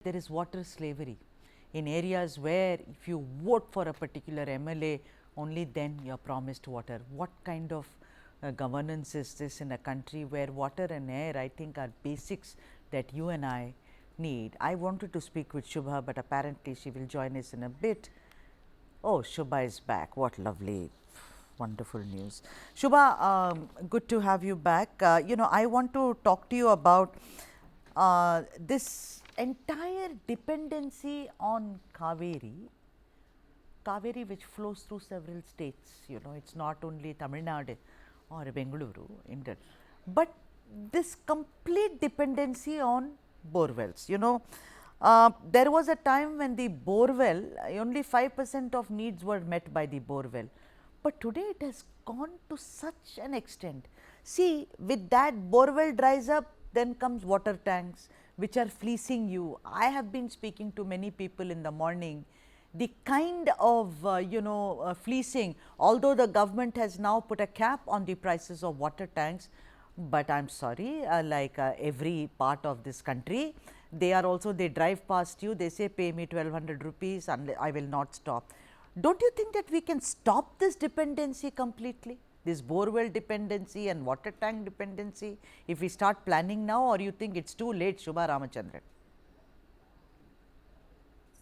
there is water slavery in areas where if you vote for a particular MLA, only then you are promised water. What kind of governance is this in a country where water and air, I think, are basics that you and I need? I wanted to speak with Shubha, but apparently she will join us in a bit. Oh, Shubha is back. What lovely, wonderful news. Shubha, good to have you back. I want to talk to you about this entire dependency on Kaveri which flows through several states. It's not only Tamil Nadu or Bengaluru, India, but this complete dependency on borewells. There was a time when the borewell, only 5% of needs were met by the borewell, but today it has gone to such an extent. See, with that borewell dries up, then comes water tanks which are fleecing you. I have been speaking to many people in the morning. The kind of fleecing, although the government has now put a cap on the prices of water tanks, but I am sorry, like every part of this country, they drive past you, they say pay me 1200 rupees and I will not stop. Don't you think that we can stop this dependency completely, this borewell dependency and water tank dependency, if we start planning now, or you think it's too late, Shubha Ramachandran?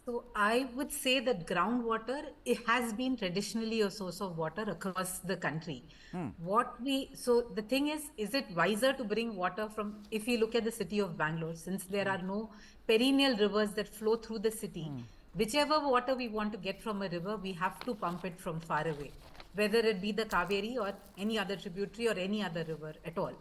So I would say that groundwater, it has been traditionally a source of water across the country. So the thing is it wiser to bring water from, if you look at the city of Bangalore, since there are no perennial rivers that flow through the city, whichever water we want to get from a river, we have to pump it from far away, whether it be the Kaveri or any other tributary or any other river at all.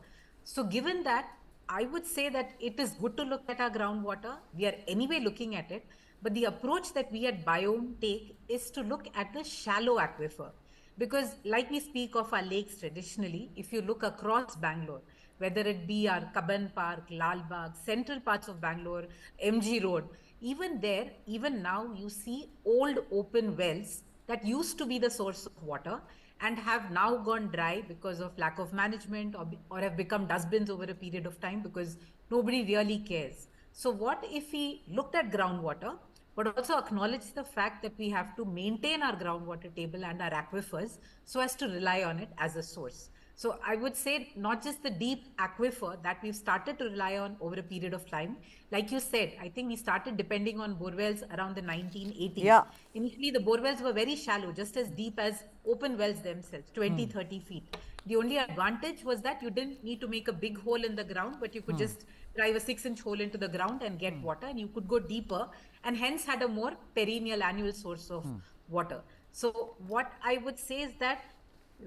So given that, I would say that it is good to look at our groundwater. We are anyway looking at it. But the approach that we at Biome take is to look at the shallow aquifer. Because like we speak of our lakes traditionally, if you look across Bangalore, whether it be our Kaban Park, Lal Bagh, central parts of Bangalore, MG Road, even there, even now, you see old open wells that used to be the source of water and have now gone dry because of lack of management, or have become dustbins over a period of time because nobody really cares. So what if we looked at groundwater, but also acknowledge the fact that we have to maintain our groundwater table and our aquifers so as to rely on it as a source. So I would say not just the deep aquifer that we've started to rely on over a period of time. Like you said, I think we started depending on borewells around the 1980s. Yeah. Initially, the borewells were very shallow, just as deep as open wells themselves, 20, 30 feet. The only advantage was that you didn't need to make a big hole in the ground, but you could just drive a 6-inch hole into the ground and get water, and you could go deeper and hence had a more perennial annual source of water. So what I would say is that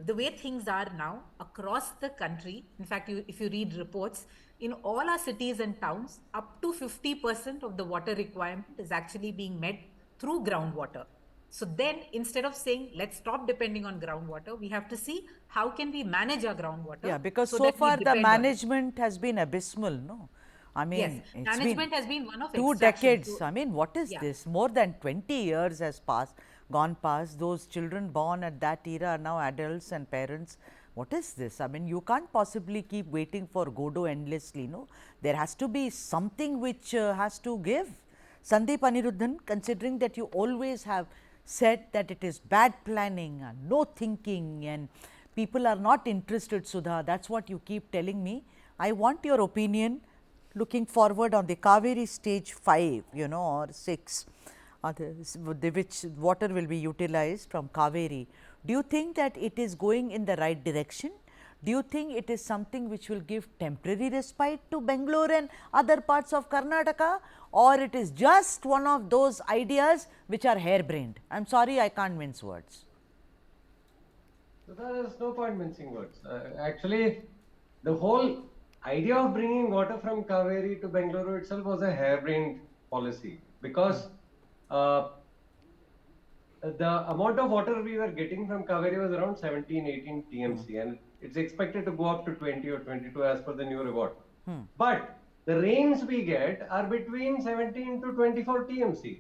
the way things are now across the country, in fact, if you read reports, in all our cities and towns, up to 50% of the water requirement is actually being met through groundwater. So then instead of saying, let's stop depending on groundwater, we have to see how can we manage our groundwater Yeah, because so so that we far the depend on it. management has been abysmal, no? I Yes, mean, it's been management has been one of 2 decades. extraction. So, I mean, what is yeah. this? More than 20 years has gone past. Those children born at that era are now adults and parents. What is this? I mean, you can't possibly keep waiting for Godot endlessly, no? There has to be something which has to give. Sandeep Anirudhan, considering that you always have said that it is bad planning and no thinking and people are not interested, Sudha, that is what you keep telling me. I want your opinion looking forward on the Kaveri stage 5, or 6, which water will be utilized from Kaveri. Do you think that it is going in the right direction? Do you think it is something which will give temporary respite to Bengaluru and other parts of Karnataka, or it is just one of those ideas which are harebrained? I am sorry, I can't mince words. So there's no point mincing words. Actually, the whole idea of bringing water from Kaveri to Bengaluru itself was a harebrained policy, because uh, the amount of water we were getting from Kaveri was around 17, 18 TMC, and it's expected to go up to 20 or 22 as per the new report. But the rains we get are between 17 to 24 TMC.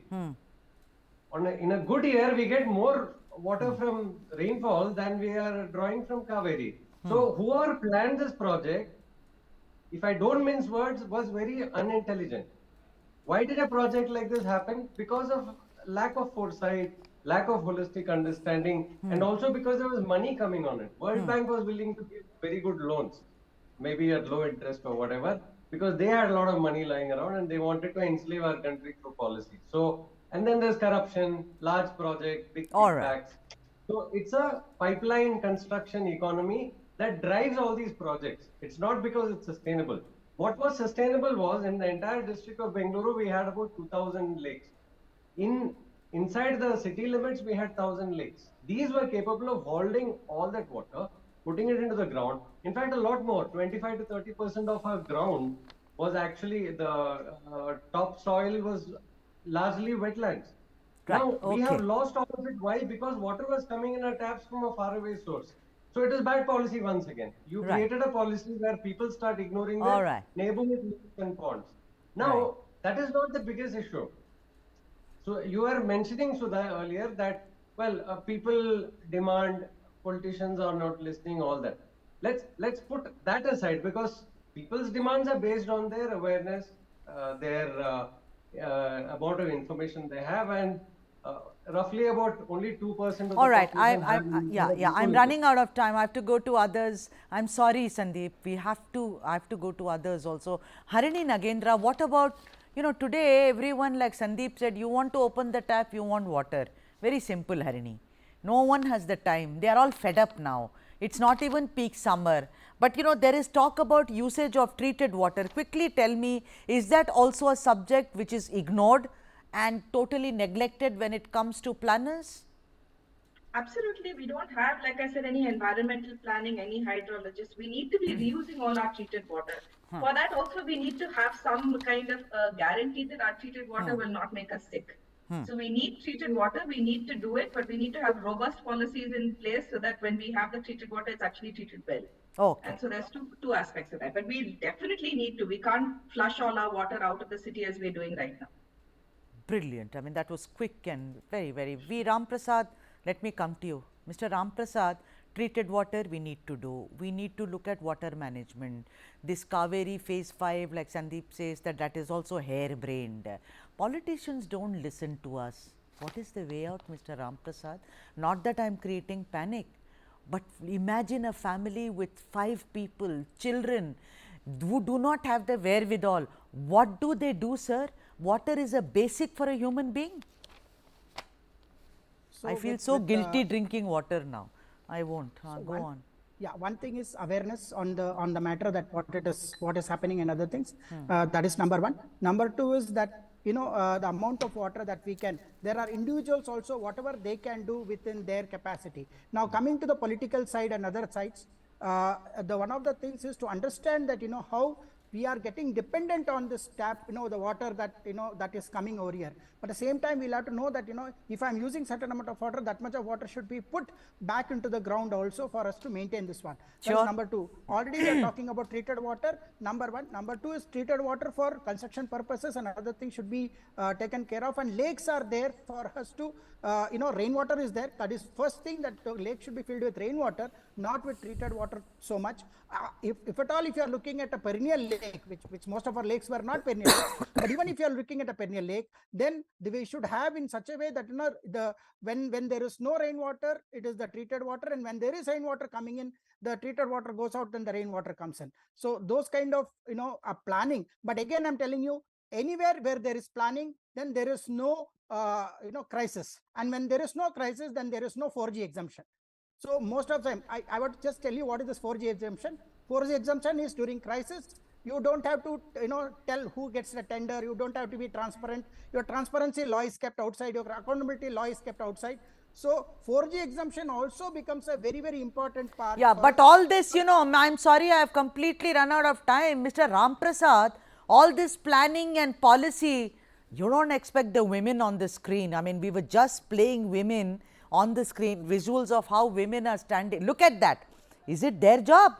In a good year, we get more water from rainfall than we are drawing from Kaveri. So whoever planned this project, if I don't mince words, was very unintelligent. Why did a project like this happen? Because of lack of foresight, lack of holistic understanding, and also because there was money coming on it. World Bank was willing to give very good loans, maybe at low interest or whatever, because they had a lot of money lying around and they wanted to enslave our country through policy. So, and then there's corruption, large project, big All right. kickbacks. So it's a pipeline construction economy that drives all these projects. It's not because it's sustainable. What was sustainable was in the entire district of Bengaluru, we had about 2,000 lakes. In inside the city limits, we had 1,000 lakes. These were capable of holding all that water, putting it into the ground. In fact, a lot more, 25 to 30% of our ground was actually the topsoil was largely wetlands. Right. Now we have Okay. lost all of it. Why? Because water was coming in our taps from a faraway source. So it is bad policy once again. You Right. created a policy where people start ignoring All their right. neighborhood lakes and ponds. Right. Now that is not the biggest issue. So you were mentioning, Sudha, earlier that, well, people demand, politicians are not listening, all that. Let's put that aside, because people's demands are based on their awareness, their amount of information they have, and roughly about only 2% of the All right. population have I'm knowledge. running out of time. I have to go to others. I'm sorry, Sandeep. I have to go to others also. Harini Nagendra, what about, today everyone, like Sandeep said, you want to open the tap, you want water. Very simple, Harini. No one has the time. They are all fed up now. It's not even peak summer. But there is talk about usage of treated water. Quickly tell me, is that also a subject which is ignored and totally neglected when it comes to planners? Absolutely, we don't have, like I said, any environmental planning, any hydrologists. We need to be reusing all our treated water. For that, also, we need to have some kind of guarantee that our treated water will not make us sick. So we need treated water, we need to do it, but we need to have robust policies in place so that when we have the treated water, it's actually treated well. Okay. And so there's two aspects of that. But we definitely need to. We can't flush all our water out of the city as we're doing right now. Brilliant. I mean, that was quick and very, very. V. Ramprasad, let me come to you. Mr. Ramprasad, treated water we need to do. We need to look at water management. This Kaveri phase 5, like Sandeep says, that is also harebrained. Politicians don't listen to us. What is the way out, Mr. Ramprasad? Not that I am creating panic, but imagine a family with 5 people, children, who do not have the wherewithal. What do, sir? Water is a basic for a human being. So I feel with- so with, guilty drinking water now. I won't. Go on. Yeah, one thing is awareness on the matter that what is happening and other things. That is number one. Number two is that the amount of water that we can. There are individuals also whatever they can do within their capacity. Now coming to the political side and other sides, the one of the things is to understand that how we are getting dependent on this tap, the water that that is coming over here. But at the same time, we'll have to know that if I'm using certain amount of water, that much of water should be put back into the ground also for us to maintain this one. That Sure. is number two. Already we are talking about treated water. Number one. Number two is treated water for construction purposes and other things should be taken care of. And lakes are there for us to, rainwater is there. That is first thing, that the lake should be filled with rainwater, not with treated water so much. If at all, if you are looking at a perennial lake, which most of our lakes were not perennial lakes, but even if you are looking at a perennial lake, then we should have in such a way that when there is no rainwater, it is the treated water, and when there is rainwater coming in, the treated water goes out, then the rainwater comes in. So those kind of planning. But again, I'm telling you, anywhere where there is planning, then there is no crisis, and when there is no crisis, then there is no 4G exemption. So most of the time, I would just tell you what is this 4G exemption. 4G exemption is during crisis. You don't have to, tell who gets the tender. You don't have to be transparent. Your transparency law is kept outside. Your accountability law is kept outside. So 4G exemption also becomes a very, very important part. Yeah, but all this, I'm sorry, I have completely run out of time. Mr. Ramprasad, all this planning and policy, you don't expect the women on the screen. I mean, we were just playing women on the screen, visuals of how women are standing. Look at that. Is it their job?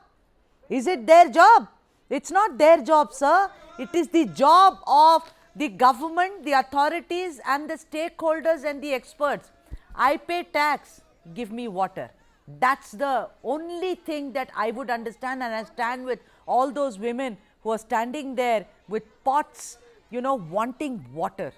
Is it their job? It's not their job, sir. It is the job of the government, the authorities and the stakeholders and the experts. I pay tax, give me water. That's the only thing that I would understand, and I stand with all those women who are standing there with pots wanting water